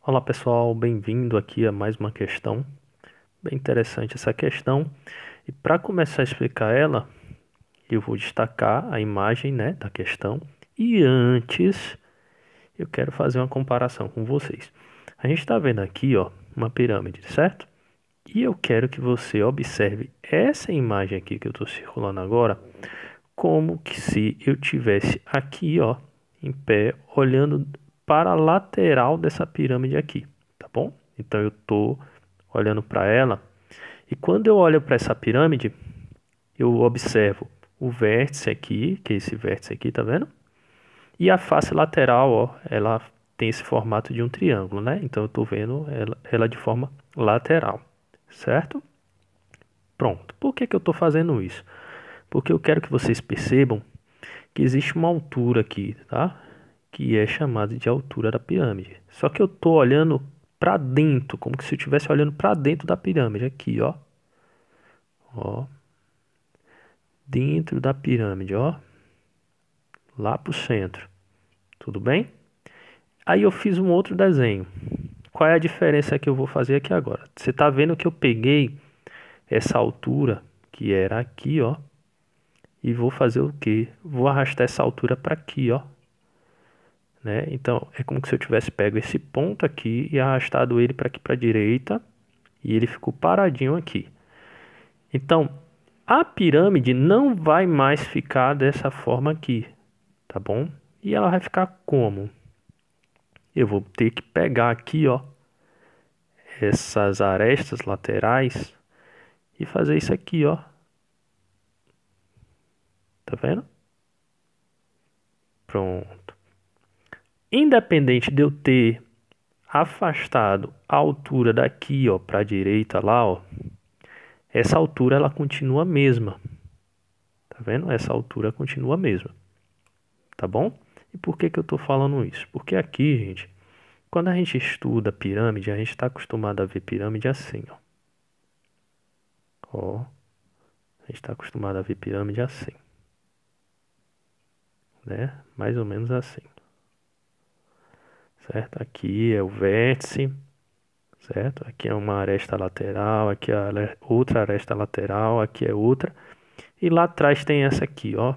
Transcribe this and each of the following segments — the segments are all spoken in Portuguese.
Olá pessoal, bem-vindo aqui a mais uma questão. Bem interessante essa questão. E para começar a explicar ela, eu vou destacar a imagem, né, da questão. E antes, eu quero fazer uma comparação com vocês. A gente está vendo aqui, ó, uma pirâmide, certo? E eu quero que você observe essa imagem aqui que eu estou circulando agora, como que se eu tivesse aqui, ó, em pé, olhando para a lateral dessa pirâmide aqui, tá bom? Então eu estou olhando para ela e quando eu olho para essa pirâmide, eu observo o vértice aqui, que é esse vértice aqui, tá vendo? E a face lateral, ó, ela tem esse formato de um triângulo, né? Então eu estou vendo ela de forma lateral, certo? Pronto. Por que que eu estou fazendo isso? Porque eu quero que vocês percebam que existe uma altura aqui, tá? Que é chamada de altura da pirâmide. Só que eu tô olhando para dentro, como se eu estivesse olhando para dentro da pirâmide aqui, ó. Ó, dentro da pirâmide, ó, lá pro centro. Tudo bem? Aí eu fiz um outro desenho. Qual é a diferença que eu vou fazer aqui agora? Você tá vendo que eu peguei essa altura que era aqui, ó, e vou fazer o quê? Vou arrastar essa altura para aqui, ó. Né? Então, é como se eu tivesse pego esse ponto aqui e arrastado ele para aqui para a direita e ele ficou paradinho aqui. Então, a pirâmide não vai mais ficar dessa forma aqui, tá bom? E ela vai ficar como? Eu vou ter que pegar aqui, ó, essas arestas laterais e fazer isso aqui, ó. Tá vendo? Pronto. Independente de eu ter afastado a altura daqui, ó, para a direita lá, ó, essa altura ela continua a mesma. Tá vendo? Essa altura continua a mesma. Tá bom? E por que que eu tô falando isso? Porque aqui, gente, quando a gente estuda pirâmide, a gente está acostumado a ver pirâmide assim, ó. Ó, a gente está acostumado a ver pirâmide assim, né? Mais ou menos assim, certo? Aqui é o vértice, certo? Aqui é uma aresta lateral, aqui é outra aresta lateral, aqui é outra. E lá atrás tem essa aqui, ó,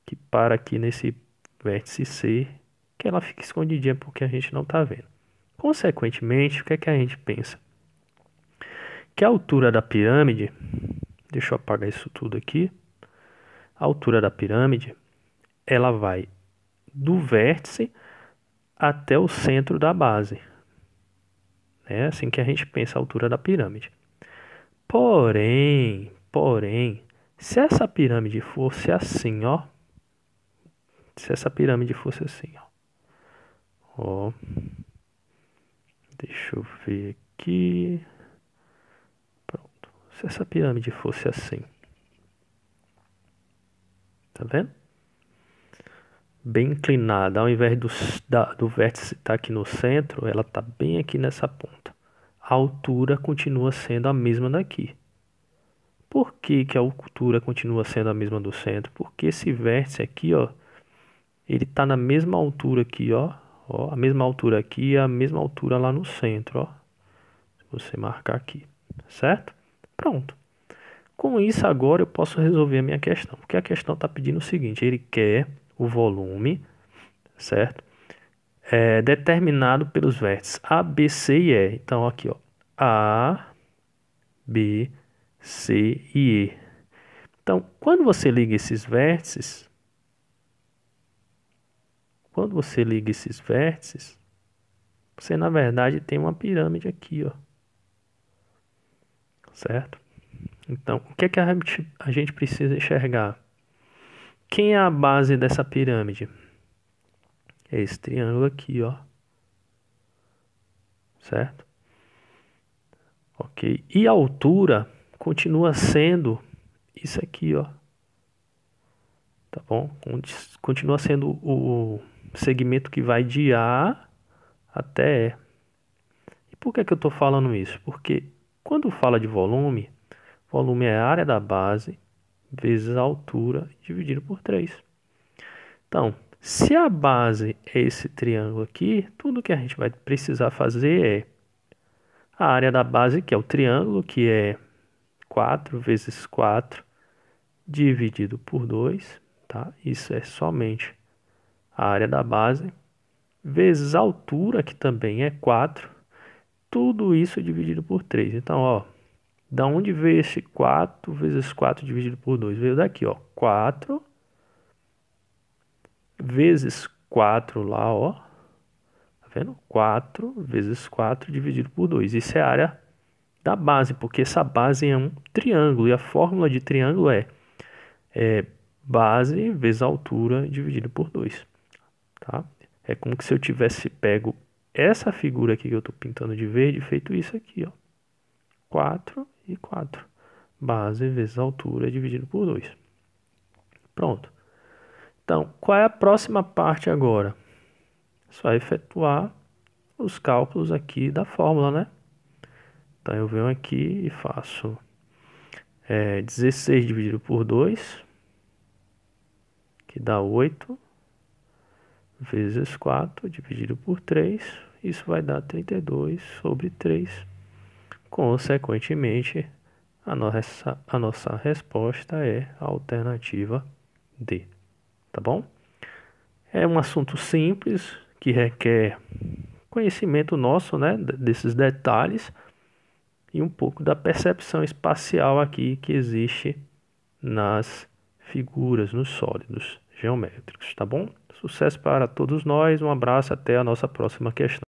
que para aqui nesse vértice C, que ela fica escondidinha porque a gente não está vendo. Consequentemente, o que é que a gente pensa? Que a altura da pirâmide, deixa eu apagar isso tudo aqui, a altura da pirâmide, ela vai do vértice até o centro da base. É assim que a gente pensa a altura da pirâmide. Porém, se essa pirâmide fosse assim, ó, se essa pirâmide fosse assim, ó, deixa eu ver aqui, pronto. Se essa pirâmide fosse assim, tá vendo? Bem inclinada, ao invés do vértice estar aqui no centro, ela está bem aqui nessa ponta. A altura continua sendo a mesma daqui. Por que que a altura continua sendo a mesma do centro? Porque esse vértice aqui, ó, ele está na mesma altura aqui, ó, a mesma altura aqui e a mesma altura lá no centro, ó. Se você marcar aqui, certo? Pronto. Com isso agora eu posso resolver a minha questão, porque a questão está pedindo o seguinte, ele quer o volume, certo? Determinado pelos vértices A, B, C e E. Então aqui, ó, A, B, C e E. Então, quando você liga esses vértices, você na verdade tem uma pirâmide aqui, ó, certo? Então, o que é que a gente precisa enxergar? Quem é a base dessa pirâmide? É esse triângulo aqui, ó, certo? Ok. E a altura continua sendo isso aqui, ó. Tá bom? Continua sendo o segmento que vai de A até E. E por que que eu estou falando isso? Porque quando fala de volume, volume é a área da base vezes a altura dividido por 3. Então, Se a base é esse triângulo aqui, tudo que a gente vai precisar fazer é a área da base, que é o triângulo, que é 4 vezes 4 dividido por 2, tá? Isso é somente a área da base, vezes a altura, que também é 4, tudo isso dividido por 3. Então, ó, da onde veio esse 4 vezes 4 dividido por 2? Veio daqui, ó, 4 vezes 4 lá, ó. Tá vendo? 4 vezes 4 dividido por 2. Isso é a área da base, porque essa base é um triângulo. E a fórmula de triângulo é base vezes altura dividido por 2. Tá? É como se eu tivesse pego essa figura aqui que eu estou pintando de verde e feito isso aqui, ó. 4 e 4. Base vezes altura dividido por 2. Pronto. Então, qual é a próxima parte agora? Só efetuar os cálculos aqui da fórmula, né? Então, eu venho aqui e faço 16 dividido por 2, que dá 8, vezes 4 dividido por 3. Isso vai dar 32 sobre 3. Consequentemente, a nossa resposta é a alternativa D. Tá bom? É um assunto simples que requer conhecimento nosso, né, desses detalhes e um pouco da percepção espacial aqui que existe nas figuras, nos sólidos geométricos, tá bom? Sucesso para todos nós, um abraço, até a nossa próxima questão.